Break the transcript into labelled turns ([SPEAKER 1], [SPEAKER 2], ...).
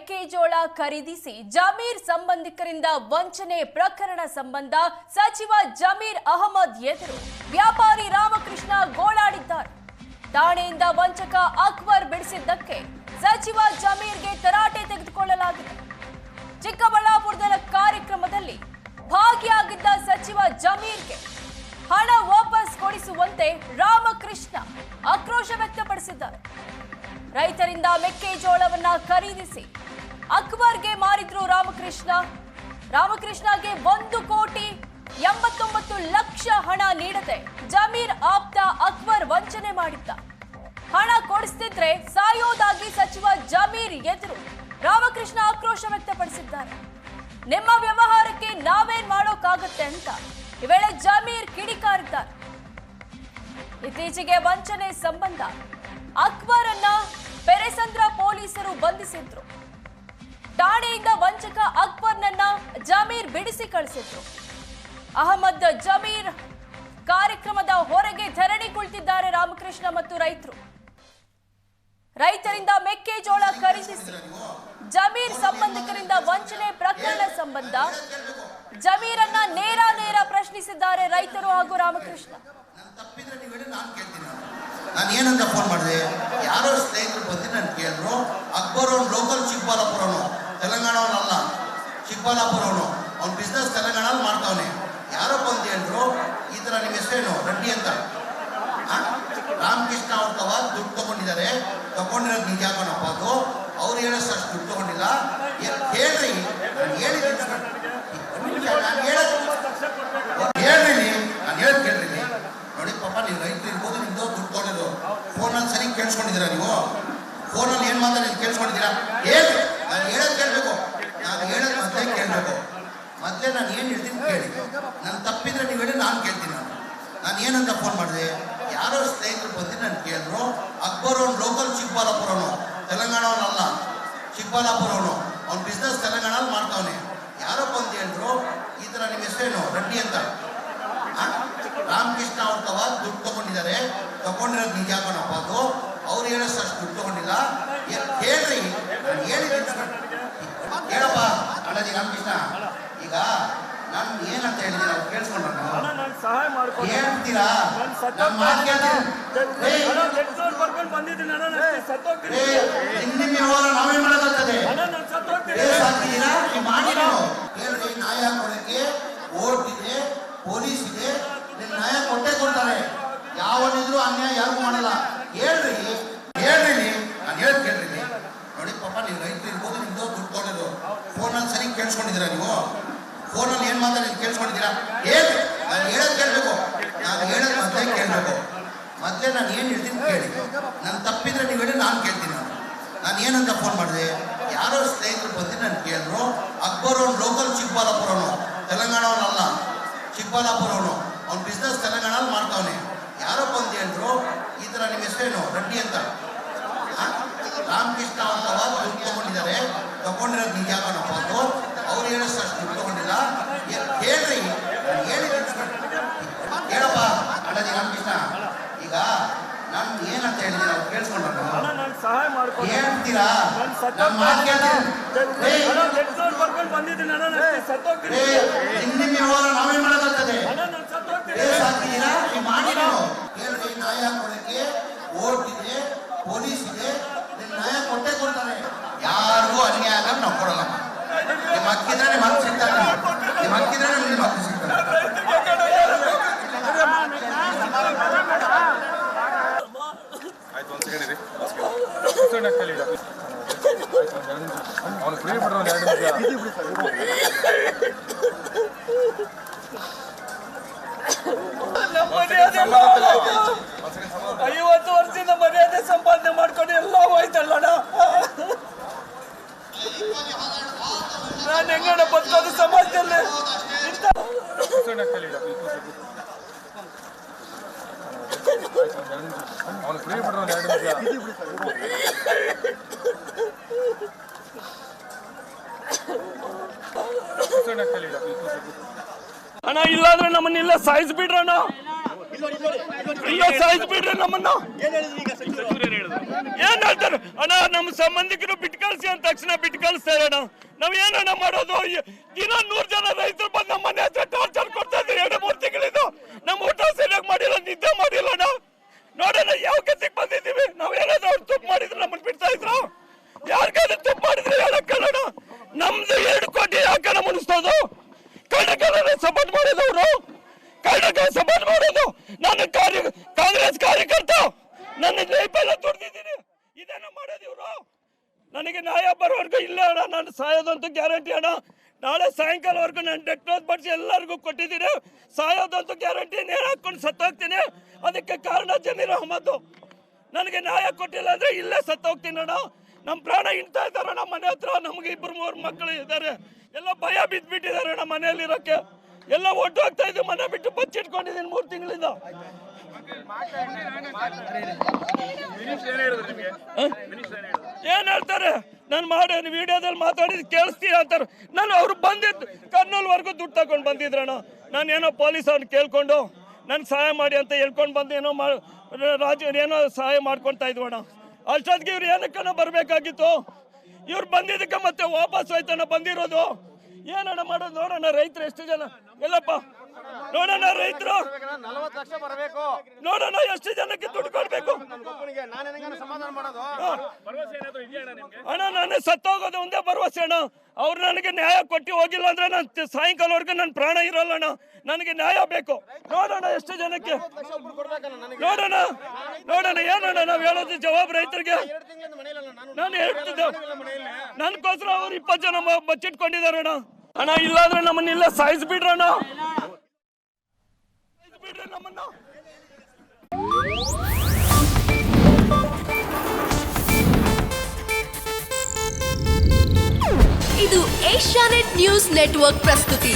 [SPEAKER 1] ಮೆಕ್ಕೆಜೋಳ ಖರೀದಿಸಿ ಜಮೀರ್ ಸಂಬಂಧಿಕರಿಂದ ವಂಚನೆ ಪ್ರಕರಣ ಸಂಬಂಧ ಸಚಿವ ಜಮೀರ್ ಅಹಮದ್ ಎದುರು ವ್ಯಾಪಾರಿ ರಾಮಕೃಷ್ಣ ಗೋಳಾಡಿದ್ದಾರೆ. ಠಾಣೆಯಿಂದ ವಂಚಕ ಅಕ್ಬರ್ ಬಿಡಿಸಿದ್ದಕ್ಕೆ ಸಚಿವ ಜಮೀರ್ಗೆ ತರಾಟೆ ತೆಗೆದುಕೊಳ್ಳಲಾಗಿದೆ. ಚಿಕ್ಕಬಳ್ಳಾಪುರದ ಕಾರ್ಯಕ್ರಮದಲ್ಲಿ ಭಾಗಿಯಾಗಿದ್ದ ಸಚಿವ ಜಮೀರ್ಗೆ ಹಣ ವಾಪಸ್ ಕೊಡಿಸುವಂತೆ ರಾಮಕೃಷ್ಣ ಆಕ್ರೋಶ ವ್ಯಕ್ತಪಡಿಸಿದ್ದಾರೆ. ರೈತರಿಂದ ಮೆಕ್ಕೆಜೋಳವನ್ನ ಖರೀದಿಸಿ ಅಕ್ಬರ್ಗೆ ಮಾರಿದ್ರು ರಾಮಕೃಷ್ಣಗೆ 1,89,00,000 ಹಣ ನೀಡದೆ ಜಮೀರ್ ಆಪ್ತ ಅಕ್ಬರ್ ವಂಚನೆ ಮಾಡಿದ್ದ. ಹಣ ಕೊಡಿಸ್ತಿದ್ರೆ ಸಾಯೋದಾಗಿ ಸಚಿವ ಜಮೀರ್ ಎದುರು ರಾಮಕೃಷ್ಣ ಆಕ್ರೋಶ ವ್ಯಕ್ತಪಡಿಸಿದ್ದಾರೆ. ನಿಮ್ಮ ವ್ಯವಹಾರಕ್ಕೆ ನಾವೇನ್ ಮಾಡೋಕ್ಕಾಗತ್ತೆ ಅಂತ ಈ ವೇಳೆ ಜಮೀರ್ ಕಿಡಿಕಾರಿದ್ದಾರೆ. ಇತ್ತೀಚೆಗೆ ವಂಚನೆ ಸಂಬಂಧ ಅಕ್ಬರ್ ಅನ್ನ ಪೆರೆಸಂದ್ರ ಪೊಲೀಸರು ಬಂಧಿಸಿದ್ರು. ಠಾಣೆಯಿಂದ ವಂಚಕ ಅಕ್ಬರ್ನನ್ನ ಜಮೀರ್ ಬಿಡಿಸಿ ಕಳಿಸಿದ್ರು. ಅಹಮದ್ ಜಮೀರ್ ಕಾರ್ಯಕ್ರಮದ ಹೊರಗೆ ಧರಣಿ ಕುಳಿತಿದ್ದಾರೆ. ರಾಮಕೃಷ್ಣ ಮತ್ತು ರೈತರಿಂದ ಮೆಕ್ಕೆಜೋಳ ಖರೀದಿಸಿ ಜಮೀರ್ ಸಂಬಂಧಿಕರಿಂದ ವಂಚನೆ ಪ್ರಕರಣ ಸಂಬಂಧ ಜಮೀರನ್ನ ನೇರ ಪ್ರಶ್ನಿಸಿದ್ದಾರೆ ರೈತರು ಹಾಗೂ ರಾಮಕೃಷ್ಣ.
[SPEAKER 2] ನಾನು ಏನಂತ ಫೋನ್ ಮಾಡಿದೆ, ಯಾರೋ ಸ್ನೇಹಿತರು ಬಂದು ನಾನು ಕೇಳಿದ್ರು, ಅಕ್ಬರ್ ಅವ್ನು ಲೋಕಲ್ ಚಿಕ್ಕಬಳ್ಳಾಪುರವನು, ತೆಲಂಗಾಣವನಲ್ಲ, ಚಿಕ್ಕಬಳ್ಳಾಪುರವನು, ಅವ್ನು ಬಿಸ್ನೆಸ್ ತೆಲಂಗಾಣಲ್ಲಿ ಮಾಡ್ತಾವನೆ. ಯಾರೋ ಬಂದು ಹೇಳಿದ್ರು, ಈ ಥರ ನಿಮ್ಮ ಹೆಸರೇನು ರೆಡ್ಡಿ ಅಂತ, ರಾಮಕೃಷ್ಣ ಅವ್ರ ತವ ದುಡ್ಡು ತಗೊಂಡಿದ್ದಾರೆ, ತಗೊಂಡಿರೋದು ನಿಜ ಯಾಕನಪ್ಪ ಅದು, ಅವ್ರು ಹೇಳೋಷ್ಟು ಅಷ್ಟು ದುಡ್ಡು ತಗೊಂಡಿಲ್ಲ ಹೇಳ್ರಿ. ನಾನು ಹೇಳಿದ್ದೀನಿ, ನಾನು ಹೇಳೋದು ಕೇಳ್ರಿ. ನೋಡಿ ಪಾಪ, ನೀವು ರೈತರು ಇರ್ಬೋದು, ನಿಮ್ದು ದುಡ್ಡು ತಗೊಂಡಿದ್ದು ಫೋನಲ್ಲಿ ಸರಿ ಕೇಳಿಸ್ಕೊಂಡಿದ್ದೀರಾ? ನೀವು ಫೋನಲ್ಲಿ ಏನು ಮಾತಾಡಿ ಕೇಳಿಸ್ಕೊಂಡಿದ್ದೀರಾ? ಹೇಳಿ, ನಾನು ಹೇಳೋದು ಕೇಳಬೇಕು, ನಾನು ಹೇಳೋದು ಮತ್ತೆ ಕೇಳಬೇಕು. ಮತ್ತೆ ನಾನು ಏನು ಹೇಳ್ತೀನಿ ಕೇಳಿ, ನಾನು ತಪ್ಪಿದ್ರೆ ನೀವು ಹೇಳಿ, ನಾನು ಕೇಳ್ತೀನಿ. ನಾನು ಏನಂತ ಫೋನ್ ಮಾಡಿದೆ, ಯಾರೋ ಸ್ನೇಹಿತರು ಬಂದು ನಾನು ಕೇಳಿದ್ರು, ಅಕ್ಬರ್ ಅವ್ನು ಲೋಕಲ್ ಚಿಕ್ಕಬಳ್ಳಾಪುರವನು, ತೆಲಂಗಾಣವನಲ್ಲ, ಚಿಕ್ಕಬಳ್ಳಾಪುರವನು, ಅವ್ನು ಬಿಸ್ನೆಸ್ ತೆಲಂಗಾಣಲ್ಲಿ ಮಾಡ್ತಾವನೆ. ಯಾರೋ ಬಂದು ಹೇಳಿದ್ರು, ಈ ಥರ ನಿಮ್ಮ ಹೆಸರೇನು ರೆಡ್ಡಿ ಅಂತ, ರಾಮಕೃಷ್ಣ ಅವ್ರ ತವ ದುಡ್ಡು ತಗೊಂಡಿದ್ದಾರೆ, ತಗೊಂಡಿರೋದು ನಿಜ ಯಾಕನಪ್ಪ ಅದು, ಅವ್ರು ಹೇಳೋಷ್ಟು ಅಷ್ಟು ದುಡ್ಡು ತಗೊಂಡಿಲ್ಲ ಹೇಳ್ರಿ. ನಾನು ಹೇಳಿದ್ದೀನಿ, ಹೇಳಪ್ಪ ಅಣ್ಣಜಿ ರಾಮಕೃಷ್ಣ. ಈಗ ನಾನು ಏನಂತ ಹೇಳಿದ್ದೀನಿ ಅವ್ರು ಕೇಳಿಸ್ಕೊಂಡ್ರ ಹೇಳ್ತೀರಾ? ನಿಮ್ಮ ವ್ಯವಹಾರ ನಾವೇನ್ ಮಾಡೋದಾಗ್ತದೆ? ಹೇಳ್ರಿ, ನ್ಯಾಯ ಕೊಡಕ್ಕೆ ಕೋರ್ಟ್ ಇದೆ, ಪೊಲೀಸ್ ಇದೆ, ನಿಮ್ ನ್ಯಾಯ ಕೊಟ್ಟೆ ಕೊಡ್ತಾರೆ. ಯಾವನಿದ್ರು ಅನ್ಯಾಯ ಯಾರಿಗೂ ಮಾಡಲ್ಲ. ಹೇಳ್ರಿ, ನಾನು ಹೇಳೋದು ಕೇಳ್ರಿ. ನೋಡಿ ಪಾಪ, ನೀವು ರೈತರು ಇರ್ಬೋದು, ನಿಮ್ದು ದುಡ್ಡು ತಗೊಂಡಿದ್ದು ಫೋನಲ್ಲಿ ಸರಿ ಕೇಳಿಸ್ಕೊಂಡಿದ್ದೀರಾ? ನೀವು ಫೋನಲ್ಲಿ ಏನು ಮಾತಾಡಿ ಕೇಳಿಸ್ಕೊಂಡಿದ್ದೀರಾ? ಹೇಳಿ, ನಾನು ಹೇಳೋದು ಕೇಳಬೇಕು, ನಾನು ಹೇಳೋದು ಮತ್ತೆ ಕೇಳಬೇಕು. ಮತ್ತೆ ನಾನು ಏನು ಹೇಳ್ತೀನಿ ಕೇಳಿ, ನಾನು ತಪ್ಪಿದ್ರೆ ನೀವು ಹೇಳಿ, ನಾನು ಕೇಳ್ತೀನಿ. ನಾನು ಏನಂತ ಫೋನ್ ಮಾಡಿದೆ, ಯಾರೋ ಸ್ನೇಹಿತರು ಬಂದು ನಾನು ಕೇಳಿದ್ರು, ಅಕ್ಬರ್ ಅವ್ನು ಲೋಕಲ್ ಚಿಕ್ಕಬಳ್ಳಾಪುರವನು, ತೆಲಂಗಾಣವನಲ್ಲ, ಚಿಕ್ಕಬಳ್ಳಾಪುರವನು, ಅವ್ನು ಬಿಸ್ನೆಸ್ ತೆಲಂಗಾಣಲ್ಲಿ ಮಾಡ್ತಾವನೆ. ಯಾರೋ ಬಂದು ಹೇಳಿದ್ರು, ಈ ಥರ ನಿಮ್ಮ ಹೆಸರೇನು ರೆಡ್ಡಿ ಅಂತ, ರಾಮಕೃಷ್ಣ ಅವ್ರ ತವ ದುಡ್ಡು ತಗೊಂಡಿದ್ದಾರೆ, ತಗೊಂಡಿರೋದು ನಿಜ ಯಾಕನಪ್ಪ ಅದು, ಅವ್ರು ಹೇಳೋಷ್ಟು ಅಷ್ಟು ದುಡ್ಡು ತಗೊಂಡಿಲ್ಲ ಹೇಳ್ರಿ. ನಾನು ಹೇಳಿದ್ದೀನಿ, ಹೇಳಪ್ಪ ಅಣ್ಣಜಿ ರಾಮಕೃಷ್ಣ. ಈಗ ನಾನು ಏನಂತ ಹೇಳಿದ್ದೀನಿ ಅವ್ರು ಕೇಳಿಸ್ಕೊಂಡ್ರ ಹೇಳ್ತೀರಾ? ನಿಮ್ಮ ವ್ಯವಹಾರ ನಾವೇನ್ ಮಾಡೋದಾಗ್ತದೆ? ಹೇಳ್ರಿ, ನ್ಯಾಯ ಕೊಡಕ್ಕೆ ಕೋರ್ಟ್ ಇದೆ, ಪೊಲೀಸ್ ಇದೆ, ನಿಮ್ ನ್ಯಾಯ ಕೊಟ್ಟೆ ಕೊಡ್ತಾರೆ. ಯಾರಿಗೂ ಅನ್ಯಾಯ ಆಗ ನಾವು ಕೊಡಲ್ಲ. ನಿಮ್ಮ ಹಕ್ಕಿದ್ರೆ ನಿಮ್ಮ ಹಕ್ಕು ಸಿಗ್ತಾರೆ, ನಿಮ್ಮ ಹಕ್ಕಿದ್ರೆ ನಿಮ್ಮ ಹಕ್ಕು ಸಿಗ್ತಾರೆ.
[SPEAKER 3] ಐವತ್ತು ವರ್ಷದಿಂದ ಮರ್ಯಾದೆ ಸಂಪಾದನೆ ಮಾಡ್ಕೊಂಡು ಎಲ್ಲ ಹೋಯ್ತಲ್ಲಣ್ಣ. ನಾನು ಹೆಂಗಣ್ಣ ಬದುಕೋದು ಸಮಾಜದಲ್ಲಿ? ಅಣ್ಣ, ಇಲ್ಲಾಂದ್ರೆ ನಮ್ಮನ್ನೆಲ್ಲ ಸಾಯಿಸ್ಬಿಡ್ರಣ್ಣ. ಇಲ್ಲ ಸಾಯಿಸ್ಬಿಡ್ರಿ ನಮ್ಮನ್ನ. ಏನ್ ಹೇಳ್ತಾರೆ ಅಣ್ಣ? ನಮ್ಮ ಸಂಬಂಧಿಕರು ಬಿಟ್ಟು ಕಳಿಸಿ ಅಂದ ತಕ್ಷಣ ಬಿಟ್ಟು ಕಳಿಸ್ತಾ ಇರೋಣ. ನಾವ್ ಏನಣ್ಣ ಮಾಡೋದು? ದಿನ 100 ಜನ ರೈತರು ಬಂದು ನಮ್ಮ ಮನೆ ಹತ್ರ ಟಾರ್ಚರ್ ಕೊಡ್ತಾ ಇದ್ದಾರೆ. 2-3 ತಿಂಗಳಿಂದ ನಮ್ಮ ಊಟ ಸರಿಯಾಗಿ ಮಾಡಿಲ್ಲ, ನಿದ್ದೆ ಮಾಡಿಲ್ಲಣ್ಣ. ನೋಡೋಣ ಯಾವ ಗತಿಗೆ ಬಂದಿದ್ದೀವಿ. ನಾವ್ ಏನಾದ್ರು ಅವ್ರು ತಪ್ಪು ಮಾಡಿದ್ರೆ ನಮ್ಮನ್ನು ಬಿಡ್ತಾ ಇದ್ರು. ಯಾರಿಗಾದ್ರೂ ತಪ್ಪು ಮಾಡಿದ್ರೆ ಹೇಳಕ್ಕಲ್ಲ. ನಮ್ದು 2 ಕೋಟಿ ಯಾಕಣ ಮುನಿಸ್ತೋದು? ಕಳ್ಳಕಾರನ ಸಪೋರ್ಟ್ ಮಾಡೋದವ್ರು, ಕಳ್ಳಕ ಸಪೋರ್ಟ್ ಮಾಡೋದು. ನಾನು ಕಾಂಗ್ರೆಸ್ ಕಾರ್ಯಕರ್ತ, ನನ್ನ ಲೈಫೆಲ್ಲ ದುಡ್ದಿದ್ದೀನಿ. ಇದೇನ ಮಾಡೋದು ಇವರು? ನನಗೆ ನ್ಯಾಯ ಬರೋವರೆಗೂ ಇಲ್ಲ ಅಣ್ಣ. ನಾನು ಸಾಯೋದಂತೂ ಗ್ಯಾರಂಟಿ ಅಣ್ಣ. ನಾಳೆ ಸಾಯಂಕಾಲವರೆಗೂ ನಾನು ಡೆತ್ ನೋಟ್ ಬಡಿಸಿ ಎಲ್ಲರಿಗೂ ಕೊಟ್ಟಿದ್ದೀನಿ. ಸಾಯೋದಂತೂ ಗ್ಯಾರಂಟಿ. ನೇಣು ಹಾಕೊಂಡು ಸತ್ತೋಗ್ತೀನಿ. ಅದಕ್ಕೆ ಕಾರಣ ಜಮೀರ್ ಅಹಮದ್. ನನಗೆ ನ್ಯಾಯ ಕೊಟ್ಟಿಲ್ಲ ಅಂದ್ರೆ ಇಲ್ಲೇ ಸತ್ತೋಗ್ತೀನಿ ಅಣ್ಣ. ನಮ್ಮ ಪ್ರಾಣ ಹಿಂಡ್ತಾ ಇದ್ದಾರಣ್ಣ ಮನೆ ಹತ್ರ. ನಮ್ಗೆ 2-3 ಮಕ್ಕಳು ಇದ್ದಾರೆ. ಎಲ್ಲ ಭಯ ಬಿದ್ದುಬಿಟ್ಟಿದ್ದಾರೆ ಅಣ್ಣ ಮನೆಯಲ್ಲಿ ಇರೋಕ್ಕೆ. ಎಲ್ಲ ಒಟ್ಟು ಹೋಗ್ತಾ ಇದ್ದೀವಿ. ಮನೆ ಬಿಟ್ಟು ಬಚ್ಚಿಟ್ಕೊಂಡಿದ್ದೀನಿ 3 ತಿಂಗಳಿಂದ. ಏನ್ ಹೇಳ್ತಾರೆ? ನಾನು ಮಾಡಿ ವಿಡಿಯೋದಲ್ಲಿ ಮಾತಾಡಿದ್ ಕೇಳಿಸ್ತೀರ ಅಂತಾರೆ. ನಾನು ಅವ್ರು ಬಂದಿದ್ದು ಕರ್ನೂಲ್ವರೆಗೂ ದುಡ್ಡು ತಗೊಂಡು ಬಂದಿದ್ರಣ್ಣ. ನಾನೇನೋ ಪೊಲೀಸ್ ಅವ್ರನ್ನ ಕೇಳ್ಕೊಂಡು ನನ್ಗೆ ಸಹಾಯ ಮಾಡಿ ಅಂತ ಹೇಳ್ಕೊಂಡು ಬಂದು ಏನೋ ಸಹಾಯ ಮಾಡ್ಕೊತಾ ಇದ್ವಣ್ಣ. ಅಷ್ಟೊತ್ತಿಗೆ ಇವ್ರು ಏನಕ್ಕನ ಬರಬೇಕಾಗಿತ್ತು. ಇವ್ರು ಬಂದಿದ್ದಕ್ಕೆ ಮತ್ತೆ ವಾಪಸ್ ಹೋಯ್ತಣ್ಣ ಬಂದಿರೋದು. ಏನಣ್ಣ ಮಾಡೋದು? ನೋಡೋಣ ರೈತರು ಎಷ್ಟು ಜನ ಎಲ್ಲಪ್ಪ. ನೋಡೋಣ ರೈತರು
[SPEAKER 4] 40 ಲಕ್ಷ ಬರಬೇಕು.
[SPEAKER 3] ನೋಡೋಣ ಎಷ್ಟು ಜನಕ್ಕೆ ದುಡ್ಡು ಕೊಡ್ಬೇಕು. ಅಣ್ಣ ನಾನು ಸತ್ತೋಗೋದು ಒಂದೇ ಭರವಸೆ ಅಣ್ಣ. ಅವ್ರು ನನಗೆ ನ್ಯಾಯ ಕೊಟ್ಟು ಹೋಗಿಲ್ಲ ಅಂದ್ರೆ ನಾನು ಸಾಯಂಕಾಲವರೆಗೂ ನನ್ನ ಪ್ರಾಣ ಇರೋಲ್ಲ ಅಣ್ಣ. ನನಗೆ ನ್ಯಾಯ ಬೇಕು. ನೋಡೋಣ ಎಷ್ಟು ಜನಕ್ಕೆ. ನೋಡೋಣ ಏನಣ್ಣ ನಾವು ಹೇಳೋದು ಜವಾಬ್ ರೈತರಿಗೆ. ನಾನು ಹೇಳ್ತಿದ್ದೆ ನನ್ಗೋಸ್ಕರ ಅವ್ರು 20 ಜನ ಬಚ್ಚಿಟ್ಕೊಂಡಿದಾರಣ್ಣ. ಅಣ್ಣ ಇಲ್ಲಾಂದ್ರೆ ನಮ್ಮನ್ನೆಲ್ಲ ಸಾಯಿಸ್ಬಿಡ್ರಣ್ಣ. ನಮ್ಮನ್ನ
[SPEAKER 5] ಇದು ಏಷ್ಯಾನೆಟ್ ನ್ಯೂಸ್ ನೆಟ್ವರ್ಕ್ ಪ್ರಸ್ತುತಿ.